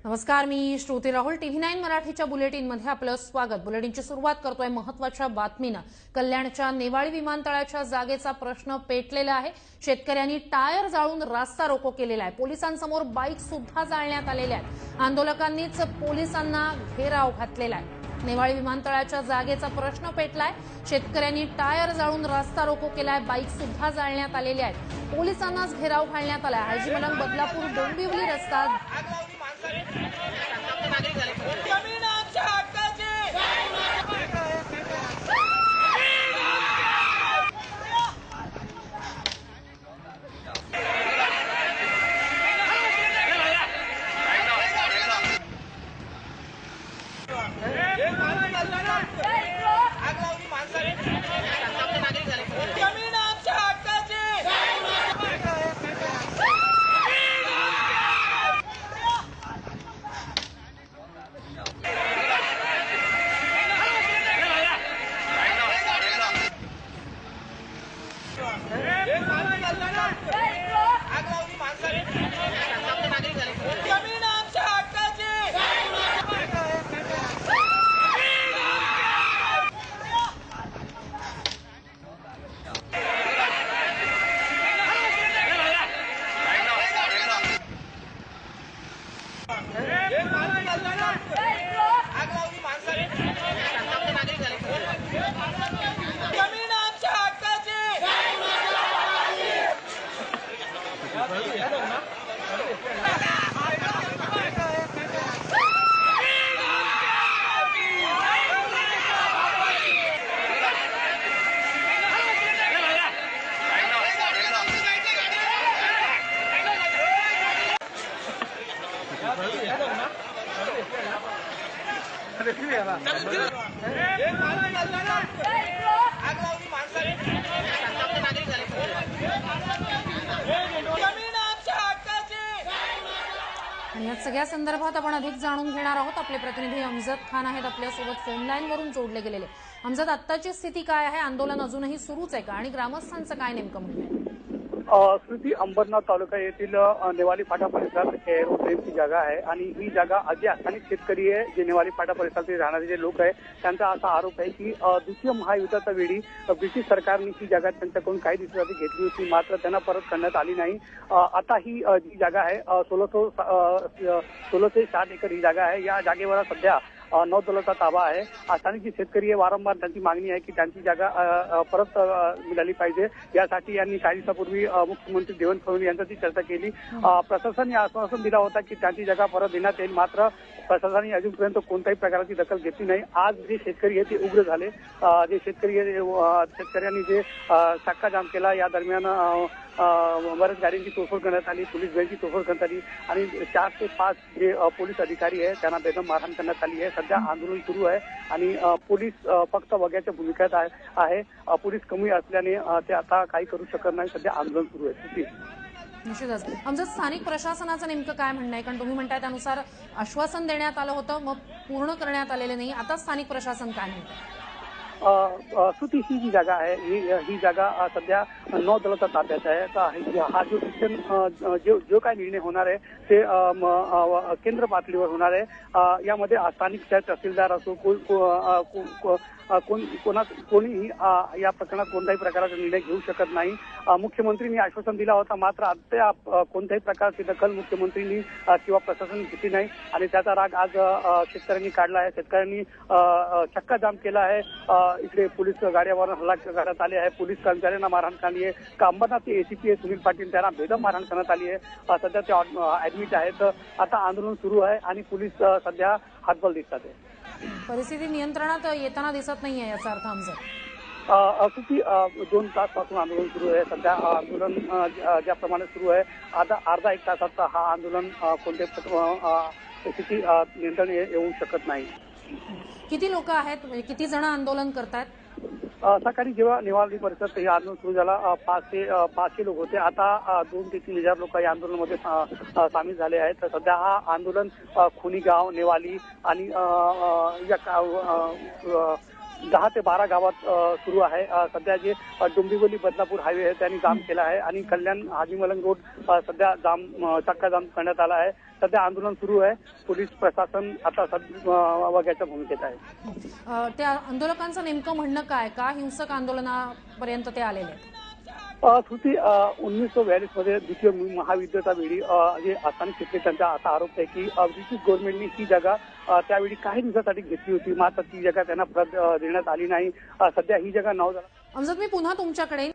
नमस्कार, मी श्रुती राहुल. TV9 मराठीच्या बुलेटिनमध्ये आपलं स्वागत. बुलेटिनची सुरुवात करतोय महत्त्वाच्या बातमीनं. कल्याणच्या नेवाळी विमानतळाच्या जागेचा प्रश्न पेटलेला आहे. शेतकऱ्यांनी टायर जाळून रास्ता रोको केलेला आहे. पोलिसांसमोर बाईक सुद्धा जाळण्यात आलेल्या आहेत. आंदोलकांनीच पोलिसांना घेराव घातलेला आहे. नेवाळी विमानतळाच्या जागेचा प्रश्न पेटलाय. शेतकऱ्यांनी टायर जाळून रास्ता रोको केलाय. बाईक सुद्धा जाळण्यात आलेल्या आहेत. पोलिसांनाच घेराव घालण्यात आलाय. हाजी मलंग बदलापूर डोंबिवली रस्ता आणि या सगळ्या संदर्भात आपण अधिक जाणून घेणार आहोत. आपले प्रतिनिधी अमजद खान आहेत आपल्यासोबत फोन लाईन वरून जोडले गेलेले. अमजद, आत्ताची स्थिती काय आहे? आंदोलन अजूनही सुरूच आहे का? आणि ग्रामस्थांचं काय नेमकं म्हणणं आहे? स्मृती, अंबरनाथ तालुका येथील नेवाली फाटा परिसरात एरोप्लेनची जागा आहे आणि ही जागा अगदी स्थानिक शेतकरी आहे. जे नेवाली फाटा परिसरातील राहणारे जे लोक आहे त्यांचा असा आरोप आहे की द्वितीय महायुद्धाच्या वेळी ब्रिटिश सरकारने ही जागा त्यांच्याकडून काही दिवसासाठी घेतली होती, मात्र त्यांना परत करण्यात आली नाही. आता ही जी जागा आहे 16 ते 7 एकर ही जागा आहे. या जागेवर सध्या नौदलाचा ताबा आहे. स्थानिक जे शेतकरी आहे वारंवार त्यांची मागणी आहे की त्यांची जागा परत मिळाली पाहिजे. यासाठी यांनी काही दिवसापूर्वी मुख्यमंत्री देवेंद्र फडणवीस यांच्याशी चर्चा केली. प्रशासनाने आश्वासन दिला होता की त्यांची जागा परत देण्यात येईल, मात्र प्रशासनाने अजूनपर्यंत कोणत्याही प्रकारची दखल घेतली नाही. आज जे शेतकरी आहे ते उग्र झाले. जे शेतकऱ्यांनी जे चक्का जाम केला, या दरम्यान बऱ्याच गाड्यांची तोडफोड करण्यात आली, पोलीस व्हॅनची तोडफोड करण्यात आली आणि 4 ते 5 जे पोलीस अधिकारी आहेत त्यांना बेदम मारहाण करण्यात आली आहे. सध्या आंदोलन सुरू आहे आणि पोलीस फक्त बघ्याच्या भूमिकेत आहे. पोलीस कमी असल्याने ते आता काही करू शकत नाही. सध्या आंदोलन सुरू आहे. निश्चितच. आमचं स्थानिक प्रशासनाचं नेमकं काय म्हणणं आहे? कारण तुम्ही म्हणताय त्यानुसार आश्वासन देण्यात आलं होतं, मग पूर्ण करण्यात आलेलं नाही. आता स्थानिक प्रशासन काय म्हणतं? सुती ही जी जागा आहे ही जागा सध्या नौदलाच्या ताब्यात आहे. हा जो डिसिजन जो काय निर्णय होणार आहे ते केंद्र पातळीवर होणार आहे. यामध्ये स्थानिक तहसीलदार असो कोणीही या प्रकरणात कोणत्याही प्रकारचा निर्णय घेऊ शकत नाही. मुख्यमंत्र्यांनी आश्वासन दिला होता, मात्र अद्याप कोणत्याही प्रकारची दखल मुख्यमंत्र्यांनी किंवा प्रशासनाने घेतली नाही आणि त्याचा राग आज शेतकऱ्यांनी काढला आहे. शेतकऱ्यांनी चक्का जाम केला आहे. इकडे पोलीस गाड्यावर हल्ला करण्यात आले आहे. पोलीस कर्मचाऱ्यांना मारहाण करण्यात आली आहे. अंबरनाथचे एसीपी सुनील पाटील त्यांना बेदम मारहाण करण्यात आली आहे. सध्या ते ऍडमिट आहेत. आता आंदोलन सुरू आहे आणि पोलीस सध्या हातबल दिसतात. परिस्थिती नियंत्रणात येताना दिसत नाहीये याचा अर्थ आमचं किती 2 तासपासून आंदोलन सुरू आहे. सध्या आंदोलन ज्याप्रमाणे सुरू आहे आता अर्धा 1 तासाचा हा आंदोलन कोणत्याही स्थिती नियंत्रण येऊ शकत नाही. किती लोक आहेत? किती जण आंदोलन करतात? सकाळी जेव्हा नेवाळी परिसरात हे आंदोलन सुरू झाला 500 लोक होते. आता 2 ते 3 हजार लोक या आंदोलनामध्ये सामील झाले आहेत. तर सध्या हा आंदोलन खुनी गाव, नेवाळी आणि 10 ते 12 गावात सुरू आहे. सध्या जे डोंबिवली बदलापूर हायवे आहे त्यांनी जाम केला आहे आणि कल्याण हाजी मलंग रोड सध्या चक्का जाम करण्यात आला आहे. सध्या आंदोलन सुरू आहे. पोलीस प्रशासन आता वगळ्याच्या भूमिकेत आहे. त्या आंदोलकांचं नेमकं म्हणणं काय, का हिंसक आंदोलनापर्यंत ते आलेले आहेत? श्रुती, 1942 मध्ये द्वितीय महायुद्धाच्या वेळी जे स्थानिक शेतकऱ्यांचा असा आरोप आहे की ब्रिटिश गव्हर्नमेंटने ही जागा त्यावेळी काही दिवसासाठी घेतली होती, मात्र ती जागा त्यांना परत देण्यात आली नाही. सध्या ही जागा अमजद, मी पुन्हा तुमच्याकडे